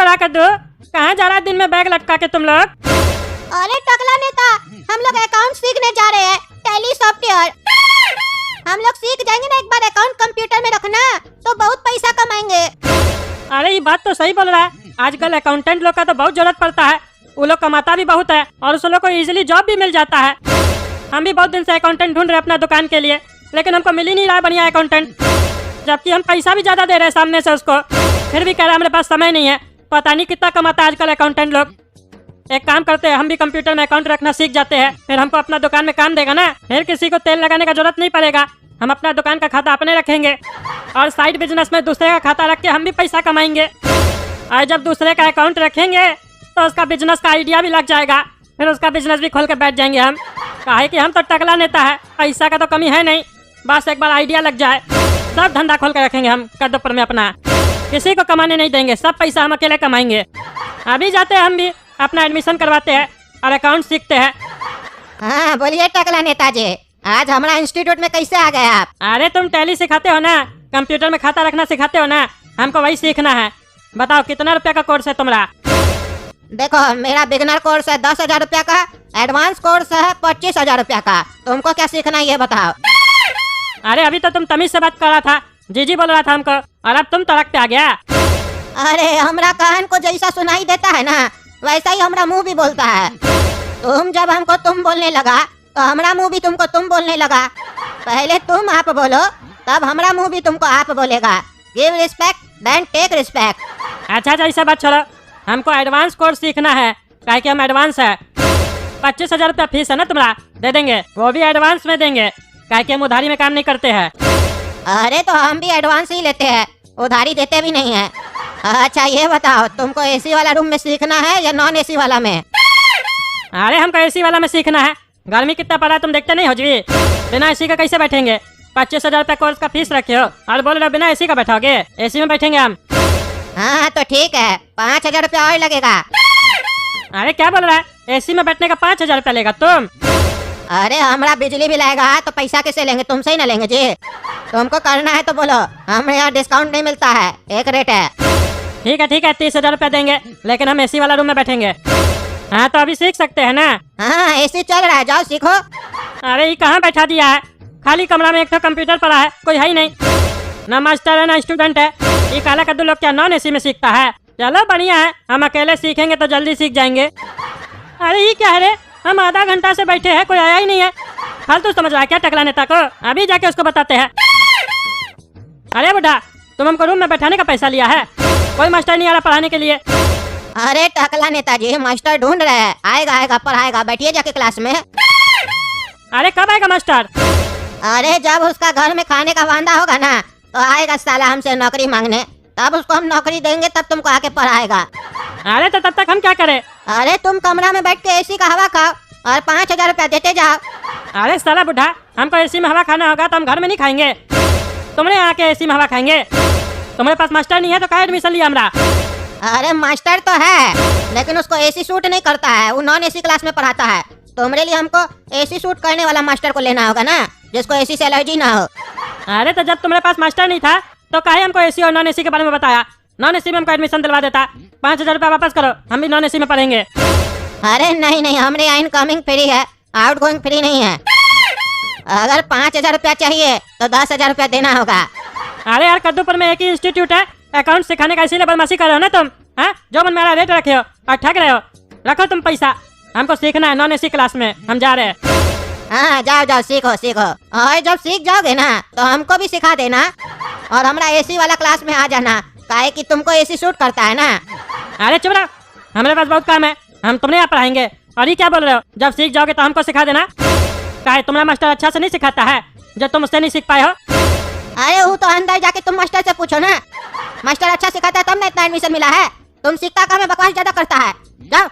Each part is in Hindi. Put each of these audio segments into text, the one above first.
रहा कद्दू? कहाँ जा रहा दिन में बैग लटका के तुम लोग? अरे टकला नेता, हम लोग अकाउंट सीखने जा रहे हैं, टैली सॉफ्टवेयर। हम लोग सीख जाएंगे ना एक बार अकाउंट कंप्यूटर में रखना, तो बहुत पैसा कमाएंगे। अरे ये बात तो सही बोल रहा है। आजकल अकाउंटेंट लोग का तो बहुत जरूरत पड़ता है। वो लोग कमाता भी बहुत है और उस लोग को इजीली जॉब भी मिल जाता है। हम भी बहुत दिन से अकाउंटेंट ढूंढ रहे अपना दुकान के लिए, लेकिन हमको मिल ही नहीं रहा बढ़िया अकाउंटेंट, जबकि हम पैसा भी ज्यादा दे रहे हैं सामने से उसको, फिर भी कह रहा है हमारे पास समय नहीं है। पता नहीं कितना कमाता है आजकल अकाउंटेंट लोग। एक काम करते हैं, हम भी कंप्यूटर में अकाउंट रखना सीख जाते हैं, फिर हमको अपना दुकान में काम देगा ना, फिर किसी को तेल लगाने का जरूरत नहीं पड़ेगा। हम अपना दुकान का खाता अपने रखेंगे और साइड बिजनेस में दूसरे का खाता रख के हम भी पैसा कमाएंगे। और जब दूसरे का अकाउंट रखेंगे तो उसका बिजनेस का आइडिया भी लग जाएगा, फिर उसका बिजनेस भी खोल के बैठ जाएंगे हम। काहे कि हम तो टकला नेता है, पैसा का तो कमी है नहीं, बस एक बार आइडिया लग जाए सब धंधा खोल के रखेंगे हम कद्दूपुर में अपना। किसी को कमाने नहीं देंगे, सब पैसा हम अकेले कमाएंगे। अभी जाते हैं हम भी अपना एडमिशन करवाते हैं और अकाउंट सीखते हैं। हाँ बोलिए टकला नेताजी, आज हमारा इंस्टीट्यूट में कैसे आ गए आप? अरे तुम टैली सिखाते हो ना, कंप्यूटर में खाता रखना सिखाते हो ना, हमको वही सीखना है। बताओ कितना रुपया का कोर्स है तुम्हारा? देखो मेरा बिगनर कोर्स है 10,000 रुपया का, एडवांस कोर्स है 25,000 रुपया का। तुमको क्या सीखना है ये बताओ। अरे अभी तो तुम तमीज से बात कर रहा था, जी बोल रहा था हमको, और अब तुम तड़क पे आ गया। अरे हमरा कान को जैसा सुनाई देता है ना, वैसा ही हमरा मुंह भी बोलता है। तुम जब हमको तुम बोलने लगा तो हमरा मुंह भी तुमको तुम बोलने लगा। पहले तुम आप बोलो, तब हमरा मुंह भी तुमको आप बोलेगा। Give respect then take respect. अच्छा ऐसा बात छोड़ो, हमको एडवांस कोर्स सीखना है, काहे कि हम एडवांस है। 25,000 रुपया फीस है ना तुम्हारा, दे देंगे, वो भी एडवांस में देंगे, काहे कि हम उधारी में काम नहीं करते हैं। अरे तो हम भी एडवांस ही लेते हैं, उधारी देते भी नहीं है। अच्छा ये बताओ, तुमको एसी वाला रूम में सीखना है या नॉन एसी वाला में? अरे हमको एसी वाला में सीखना है। गर्मी कितना पड़ा है तुम देखते नहीं हो जी, बिना एसी का कैसे बैठेंगे? 25,000 रुपया कोर्स का फीस रखे हो और बोल रहे हो बिना एसी का बैठोगे? एसी में बैठेंगे हम। हाँ तो ठीक है, 5,000 रुपया और लगेगा। अरे क्या बोल रहा है, एसी में बैठने का 5,000 रुपया लेगा तुम? अरे हमारा बिजली बिल आएगा तो पैसा कैसे लेंगे, तुमसे ही ना लेंगे जी। तुमको करना है तो बोलो, हमें यहाँ डिस्काउंट नहीं मिलता है, एक रेट है। ठीक है 30,000 रुपया देंगे, लेकिन हम एसी वाला रूम में बैठेंगे। हाँ तो अभी सीख सकते हैं ना? हाँ एसी चल रहा है, जाओ सीखो। अरे ये कहाँ बैठा दिया है, खाली कमरा में एक तो कंप्यूटर पड़ा है, कोई है ही नहीं, ना मास्टर है ना स्टूडेंट है। ये काला कद्दू लोग क्या नॉन एसी में सीखता है? चलो बढ़िया है, हम अकेले सीखेंगे तो जल्दी सीख जाएंगे। अरे ये क्या है रे, हम आधा घंटा से बैठे हैं, कोई आया ही नहीं है। फालतू समझ रहा है क्या टकला नेता को? अभी जाके उसको बताते हैं। अरे बुढ़ा, तुम हमको रूम में बैठाने का पैसा लिया है, कोई मास्टर नहीं आ रहा पढ़ाने के लिए। अरे टकला नेताजी, मास्टर ढूंढ रहे हैं, आएगा पढ़ाएगा, बैठिए जाके क्लास में। अरे कब आएगा मास्टर? अरे जब उसका घर में खाने का वांदा होगा ना, तो आएगा साला हमसे नौकरी मांगने, तब उसको हम नौकरी देंगे, तब तुमको आके पढ़ाएगा। अरे तो तब तक हम क्या करें? अरे तुम कमरा में बैठ के एसी का हवा खाओ और 5,000 रुपया देते जाओ। अरे साला बुढ़ा, हमको एसी में हवा खाना होगा तो हम घर में नहीं खाएंगे, तुमने आके एसी में हवा खाएंगे। तुम्हारे पास मास्टर नहीं है तो क्या एडमिशन लिया हमरा? अरे मास्टर तो है, लेकिन उसको एसी सूट नहीं करता है, वो नॉन एसी क्लास में पढ़ाता है। तुम्हारे लिए हमको एसी सूट करने वाला मास्टर को लेना होगा ना, जिसको एसी से एलर्जी ना हो। अरे तो जब तुम्हारे पास मास्टर नहीं था तो काहे हमको एसी और नॉन एसी के बारे में बताया? नॉन एसी में हमको एडमिशन दिलवा देता। 5,000 रुपया वापस करो, हम भी नॉन एसी में पढ़ेंगे। अरे नहीं, हमारे यहाँ इनकमिंग फ्री है, आउट गोइंग फ्री नहीं है। अगर 5,000 रुपया चाहिए तो 10,000 रुपया देना होगा। अरे यार कद्दूपुर में एक ही इंस्टीट्यूट है अकाउंट सिखाने का, इसीलिए बदमाशी कर रहे हो ना तुम? हाँ जो मन मेरा रेट रखे हो और ठग रहे हो, रखो तुम पैसा, हमको सीखना है नॉन एसी क्लास में, हम जा रहे हैं। हाँ जाओ सीखो। और जब सीख जाओगे ना तो हमको भी सिखा देना और हमारा एसी वाला क्लास में आ जाना, काहे कि तुमको एसी सूट करता है ना। अरे चुप रहो, हमारे पास बहुत काम है, हम तुमने यहाँ पढ़ाएंगे। और ये क्या बोल रहे हो, जब सीख जाओगे तो हमको सिखा देना? काहे तुम्हारा मास्टर अच्छा से नहीं सिखाता है जब तुम उससे नहीं सीख पाए हो? अरे वो तो अंदर जाके तुम मास्टर से पूछो ना, मास्टर अच्छा सिखाता है तब ना इतना एडमिशन मिला है। तुम सीखता का हमें बकवास ज्यादा करता है, जाओ।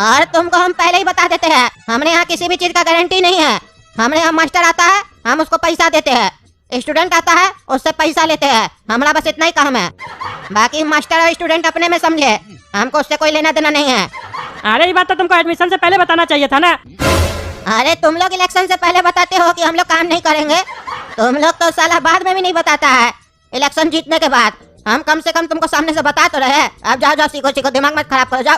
और तुमको हम पहले ही बता देते हैं, हमने यहाँ किसी भी चीज का गारंटी नहीं है। हमने यहाँ मास्टर आता है, हम उसको पैसा देते हैं, स्टूडेंट आता है उससे पैसा लेते हैं, हमारा बस इतना ही काम है। बाकी मास्टर और स्टूडेंट अपने में समझे, हमको उससे कोई लेना देना नहीं है। अरे ये बात तो तुमको एडमिशन से पहले बताना चाहिए था ना। अरे तुम लोग इलेक्शन से पहले बताते हो कि हम लोग काम नहीं करेंगे, तुम लोग तो साला बाद में भी नहीं बताता है। इलेक्शन जीतने के बाद हम कम से कम तुमको सामने से बता तो रहे हैं। अब जाओ जाओ सीखो सीखो, दिमाग मत खराब करो, जाओ।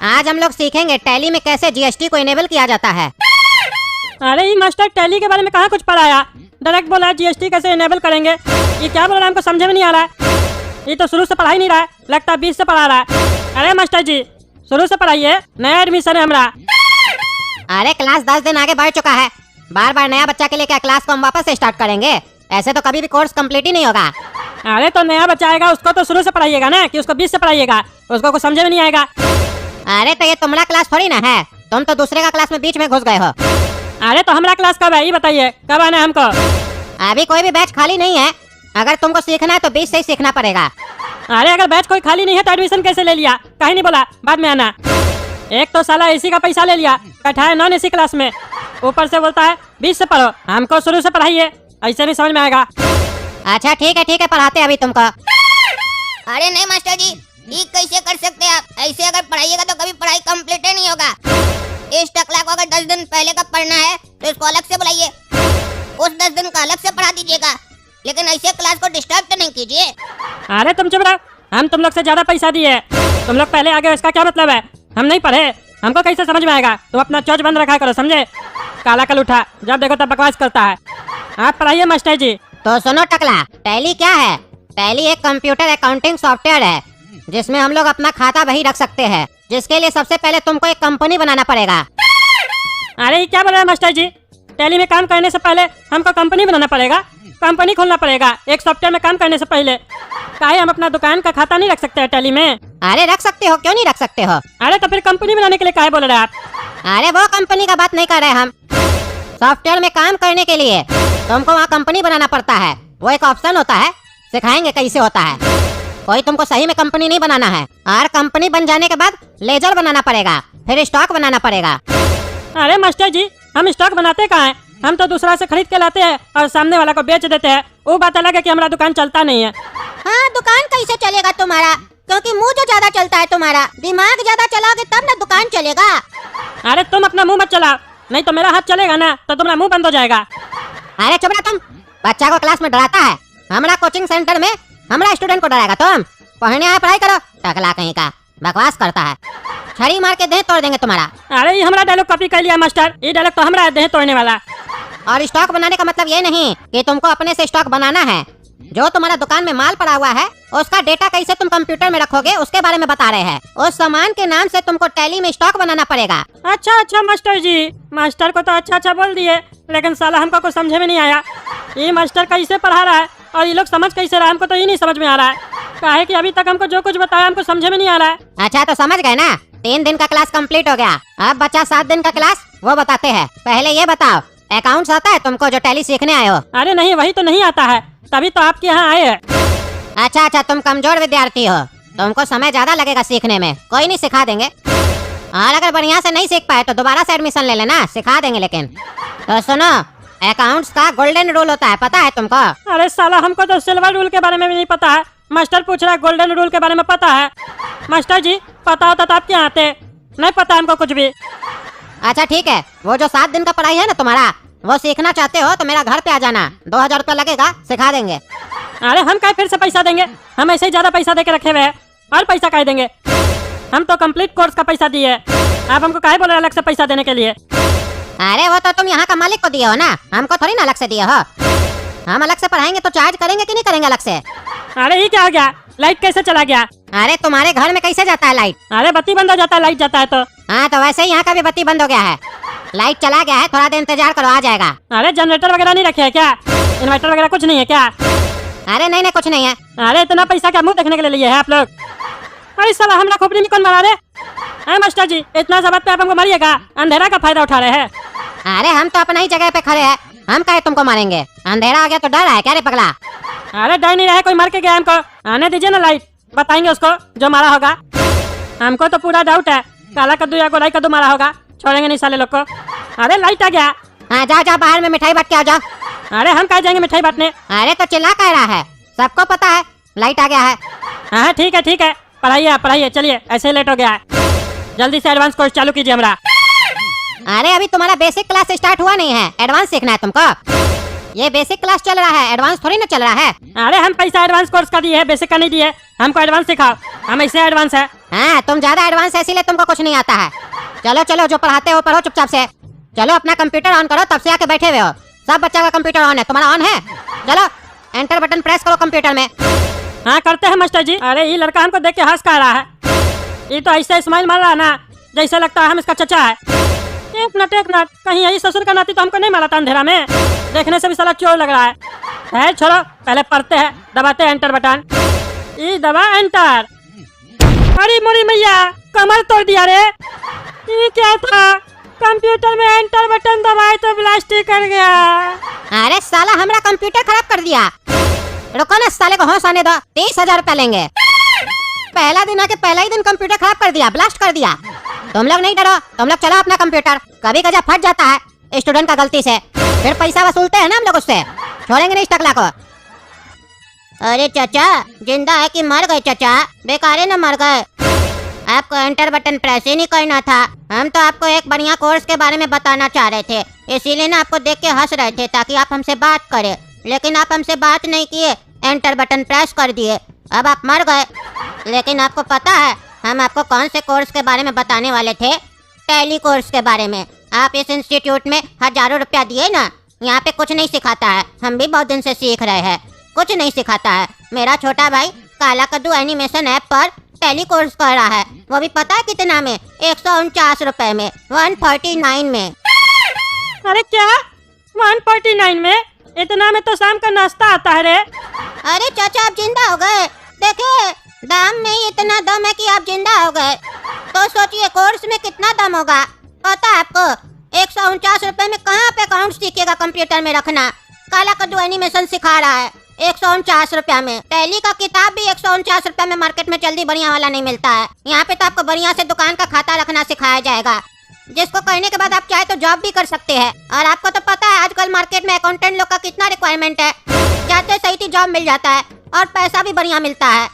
आज हम लोग सीखेंगे टैली में कैसे जीएसटी को इनेबल किया जाता है। अरे ये मास्टर टैली के बारे में कहाँ कुछ पढ़ाया, डायरेक्ट बोला जीएसटी कैसे इनेबल करेंगे। ये क्या बोल रहा है हमको समझ में नहीं आ रहा है। ये तो शुरू से पढ़ा ही नहीं रहा है, लगता है 20 से पढ़ा रहा है। अरे मास्टर जी शुरू से पढ़ाइए, नया एडमिशन है हमारा। अरे क्लास 10 दिन आगे बढ़ चुका है, बार बार नया बच्चा के लिए क्या क्लास को हम वापस से स्टार्ट करेंगे? ऐसे तो कभी भी कोर्स कंप्लीट ही नहीं होगा। अरे तो नया बच्चा आएगा उसको तो शुरू से पढ़ाइएगा ना, कि उसको 20 से पढ़ाइएगा, उसको कुछ समझ में नहीं आएगा। अरे तो ये तुम्हारा क्लास थोड़ी ना है, तुम तो दूसरे का क्लास में बीच में घुस गए हो। अरे तो हमारा क्लास कब है ये बताइए, कब आना है हमको? अभी कोई भी बैच खाली नहीं है, अगर तुमको सीखना है तो 20 से ही सीखना पड़ेगा। अरे अगर बैच कोई खाली नहीं है तो एडमिशन कैसे ले लिया? कहीं नहीं बोला बाद में आना। एक तो साला एसी का पैसा ले लिया, बैठा है नॉन एसी क्लास में, ऊपर से बोलता है 20 से पढ़ो। हमको शुरू से पढ़ाइए, ऐसे भी समझ में आएगा। अच्छा ठीक है पढ़ाते अभी तुमको। अरे नहीं मास्टर जी, ये कैसे कर सकते हैं आप? ऐसे अगर पढ़ाइएगा तो कभी पढ़ाई कंप्लीट ही नहीं होगा। इस टकला को अगर 10 दिन पहले का पढ़ना है तो इसको अलग से बुलाइए, उस 10 दिन का अलग से पढ़ा दीजिएगा, लेकिन ऐसे क्लास को डिस्टर्ब तो नहीं कीजिए। अरे तुम चुप रहो, हम तुम लोग से ज्यादा पैसा दिए, तुम लोग पहले आगे, इसका क्या मतलब है? हम नहीं पढ़े, हमको कैसे समझ में आएगा? तुम अपना चोच बंद रखा करो, समझे? काला कल उठा, जब देखो तब बकवास करता है। आप पढ़ाइए मास्टर जी। तो सुनो टकला, टैली क्या है? टैली एक कंप्यूटर अकाउंटिंग सॉफ्टवेयर है जिसमें हम लोग अपना खाता बही रख सकते हैं, जिसके लिए सबसे पहले तुमको एक कंपनी बनाना पड़ेगा। अरे ये क्या बोल रहे हैं मास्टर जी? टैली में काम करने से पहले हमको कंपनी बनाना पड़ेगा, कंपनी खोलना पड़ेगा एक सॉफ्टवेयर में काम करने से पहले? काहे हम अपना दुकान का खाता नहीं रख सकते हैं टैली में? अरे रख सकते हो, क्यों नहीं रख सकते हो? अरे तो फिर कंपनी बनाने के लिए काहे बोल रहे हैं आप? अरे वो कंपनी का बात नहीं कर रहे हम, सॉफ्टवेयर में काम करने के लिए तुमको वहाँ कंपनी बनाना पड़ता है। वो एक ऑप्शन होता है, सिखाएंगे कैसे होता है। कोई तुमको सही में कंपनी नहीं बनाना है, और कंपनी बन जाने के बाद लेजर बनाना पड़ेगा, फिर स्टॉक बनाना पड़ेगा। अरे मास्टर जी हम स्टॉक बनाते कहाँ हैं? हम तो दूसरा से खरीद के लाते हैं और सामने वाला को बेच देते हैं। वो बात अलग है कि हमारा दुकान चलता नहीं है। हाँ दुकान कैसे चलेगा तुम्हारा? क्योंकि मुंह जो ज्यादा चलता है तुम्हारा, दिमाग ज्यादा चलाओगे तब ना दुकान चलेगा। अरे तुम अपना मुंह मत चलाओ, नहीं तो मेरा हाथ चलेगा ना तो तुम्हारा मुंह बंद हो जाएगा। अरे चुप रहो तुम, बच्चा को क्लास में डराता है। हमारा कोचिंग सेंटर में हमारा स्टूडेंट को डराएगा तुम? पढ़ने आए पढ़ाई करो, टकला कहीं का बकवास करता है, छड़ी मार के देह तोड़ देंगे तुम्हारा। अरे ये हमारा डायलॉग कॉपी कर लिया मास्टर, ये डायलॉग तो हमारा देह तोड़ने वाला। और स्टॉक बनाने का मतलब ये नहीं कि तुमको अपने से स्टॉक बनाना है, जो तुम्हारा दुकान में माल पड़ा हुआ है उसका डेटा कैसे तुम कंप्यूटर में रखोगे उसके बारे में बता रहे हैं। उस सामान के नाम से तुमको टैली में स्टॉक बनाना पड़ेगा। अच्छा मास्टर जी, मास्टर को तो अच्छा बोल दिए, लेकिन साला हमको कुछ समझे में नहीं आया। ये मास्टर कैसे पढ़ा रहा है और ये लोग समझ कैसे रहा है, हमको तो ये नहीं समझ में आ रहा है। काहे कि अभी तक हमको जो कुछ बताया हमको समझे में नहीं आ रहा है। अच्छा तो समझ गए ना, 3 दिन का क्लास कंप्लीट हो गया, अब बचा 7 दिन का क्लास, वो बताते हैं। पहले ये बताओ, अकाउंट्स आता है तुमको जो टैली सीखने आए हो? अरे नहीं, वही तो नहीं आता है, तभी तो आपके यहाँ आए हैं। अच्छा तुम कमजोर विद्यार्थी हो, तुमको समय ज्यादा लगेगा सीखने में, कोई नहीं सिखा देंगे। और अगर बढ़िया से नहीं सीख पाए तो दोबारा से एडमिशन ले लेना, सिखा देंगे। लेकिन तो सुनो, अकाउंट्स का गोल्डन रूल होता है, पता है तुमको? अरे साला हमको तो सिल्वर रूल के बारे में भी नहीं पता है, मास्टर पूछ रहा है गोल्डन रूल के बारे में पता है। मास्टर जी पता होता तो आप क्या आते, नहीं पता हमको कुछ भी। अच्छा ठीक है, वो जो 7 दिन का पढ़ाई है ना तुम्हारा, वो सीखना चाहते हो तो मेरा घर पे आ जाना, 2000 रुपया लगेगा, सिखा देंगे। अरे हम काहे फिर से पैसा देंगे, हम ऐसे ही ज्यादा पैसा दे के रखे हुए हैं, और पैसा काहे देंगे? हम तो कंप्लीट कोर्स का पैसा दिए, आप हमको काहे बोल रहे अलग से पैसा देने के लिए? अरे वो तो तुम यहाँ का मालिक को दिए हो ना, हमको थोड़ी ना अलग से दिए हो। हम अलग से पढ़ाएंगे तो चार्ज करेंगे कि नहीं करेंगे अलग से? अरे ये क्या हो गया, लाइट कैसे चला गया? अरे तुम्हारे घर में कैसे जाता है लाइट? अरे बत्ती बंद हो जाता है लाइट जाता है तो। हाँ तो वैसे ही यहाँ का भी बत्ती बंद हो गया है, लाइट चला गया है, थोड़ा देर इंतजार करो, आ जाएगा। अरे जनरेटर वगैरह नहीं रखे है क्या? इन्वर्टर वगैरह कुछ नहीं है क्या? अरे नहीं कुछ नहीं है। अरे इतना पैसा क्या मुंह देखने के लिए लिए है आप लोग? अरे साला हमरा खोपड़ी में कौन मारा रे? अरे मास्टर जी इतना सब पे आप हमको मारिएगा, अंधेरा का फायदा उठा रहे हैं। अरे हम तो अपना ही जगह पे खड़े हैं, हम काहे तुमको मारेंगे? अंधेरा आ गया तो डर रहा है क्या रे पगला? अरे डर नहीं रहा है, कोई मार के गया हमको, आने दीजिए ना लाइट, बताएंगे उसको जो मारा होगा। हमको तो पूरा डाउट है, काला कद्दू या गोलाई कद्दू मारा होगा, छोड़ेंगे नहीं साले लोग को। अरे लाइट आ गया। हाँ जाओ बाहर में मिठाई बांट के आ जाओ। अरे हम कहाँ जाएंगे मिठाई बांटने? अरे तो चिल्ला कह रहा है, सबको पता है लाइट आ गया है। हाँ ठीक है, पढ़ाइए चलिए, ऐसे लेट हो गया है, जल्दी से एडवांस कोर्स चालू कीजिए हमारा। अरे अभी तुम्हारा बेसिक क्लास स्टार्ट हुआ नहीं है, एडवांस सीखना है तुमको। ये बेसिक क्लास चल रहा है, एडवांस थोड़ी ना चल रहा है। अरे हम पैसा एडवांस कोर्स का दिए है, बेसिक का नहीं दिए। हमको एडवांस सिखाओ, हम ऐसे एडवांस है। हाँ, तुम ज्यादा एडवांस है इसीलिए तुमको कुछ नहीं आता है। चलो चलो, जो पढ़ाते हो पढ़ो चुपचाप से। चलो अपना कंप्यूटर ऑन करो, तब से आके बैठे हुए हो। सब बच्चा का कंप्यूटर ऑन है, तुम्हारा ऑन है? चलो एंटर बटन प्रेस करो कंप्यूटर में। हाँ करते हैं मास्टर जी। अरे ये लड़का हमको देख के हंस कर रहा है। ये तो ऐसे स्माइल मार रहा है ना, जैसे लगता है हम इसका चचा है। एक मिनट, कहीं यही ससुर का नाती तो हमको नहीं मारा था अंधेरा में? देखने से भी साला चोर लग रहा है। छोड़ो, पहले पढ़ते हैं। दबाते हैं एंटर बटन। ये दबा एंटर। अरे मोरी मैया, कमर तोड़ दिया रे। ये क्या था? कंप्यूटर में एंटर बटन दबाए तो ब्लास्ट कर गया। अरे साला हमारा कंप्यूटर खराब कर दिया। रुको ना, साले को होश आने दो। 30,000 रुपया लेंगे। पहला दिन आके पहला ही दिन कंप्यूटर खराब कर दिया, ब्लास्ट कर दिया। तुम लोग नहीं डरो, तुम लोग चलो अपना कंप्यूटर। कभी कजा फट जाता है स्टूडेंट का गलती से, फिर पैसा वसूलते हैं ना हम लोग उससे। छोड़ेंगे नहीं इस टकला को। अरे चाचा, जिंदा है कि मर गए? चाचा बेकारे न मर गए। आपको एंटर बटन प्रेस ही नहीं करना था। हम तो आपको एक बढ़िया कोर्स के बारे में बताना चाह रहे थे, इसीलिए ना आपको देख के हंस रहे थे ताकि आप हमसे बात करें, लेकिन आप हमसे बात नहीं किए, एंटर बटन प्रेस कर दिए। अब आप मर गए। लेकिन आपको पता है हम आपको कौन से कोर्स के बारे में बताने वाले थे? टैली कोर्स के बारे में। आप इस इंस्टीट्यूट में हजारों रुपया दिए ना, यहाँ पे कुछ नहीं सिखाता है। हम भी बहुत दिन से सीख रहे हैं, कुछ नहीं सिखाता है। मेरा छोटा भाई काला कद्दू एनिमेशन ऐप पर टैली कोर्स कर रहा है, वो भी पता है कितना में? 149 रुपए में, 149 में। अरे क्या 149 में? इतना में तो शाम का नाश्ता आता है रे। अरे चाचा, आप जिंदा हो गए। देखे, दाम में ही इतना दम है कि आप जिंदा हो गए। तो सोचिए कोर्स में कितना दम होगा। पता है आपको 149 रुपए में कहाँ पे अकाउंट सीखेगा कंप्यूटर में रखना? काला कद्दू एनिमेशन सिखा रहा है 149 रुपया में। टैली का किताब भी 149 रुपया में मार्केट में जल्दी बढ़िया वाला नहीं मिलता है। यहाँ पे तो आपको बढ़िया से दुकान का खाता रखना सिखाया जाएगा, जिसको करने के बाद आप चाहे तो जॉब भी कर सकते हैं। और आपको तो पता है आजकल मार्केट में अकाउंटेंट लोग का कितना रिक्वायरमेंट है। जाते सही थी जॉब मिल जाता है और पैसा भी बढ़िया मिलता है।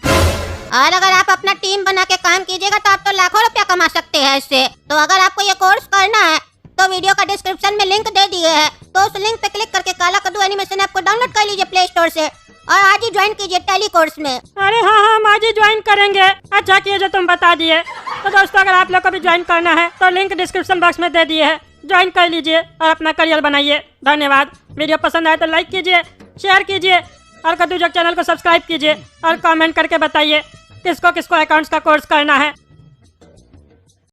और अगर आप अपना टीम बना के काम कीजिएगा तो आप तो लाखों रुपया कमा सकते हैं इससे। तो अगर आपको ये कोर्स करना है तो वीडियो का डिस्क्रिप्शन में लिंक दे दिए है, तो उस लिंक पे क्लिक करके काला कद्दू एनिमेशन ऐप को डाउनलोड कर लीजिए प्ले स्टोर से और आज ही ज्वाइन कीजिए टैली कोर्स में। अरे हाँ, हम आज ही ज्वाइन करेंगे। अच्छा किए जो तुम बता दिए। तो दोस्तों, अगर आप लोग को भी ज्वाइन करना है तो लिंक डिस्क्रिप्शन बॉक्स में दे दिए है, ज्वाइन कर लीजिए और अपना करियर बनाइए। धन्यवाद। वीडियो पसंद आए तो लाइक कीजिए, शेयर कीजिए और कद्दू जग चैनल को सब्सक्राइब कीजिए और कमेंट करके बताइए किसको किसको अकाउंट्स का कोर्स करना है।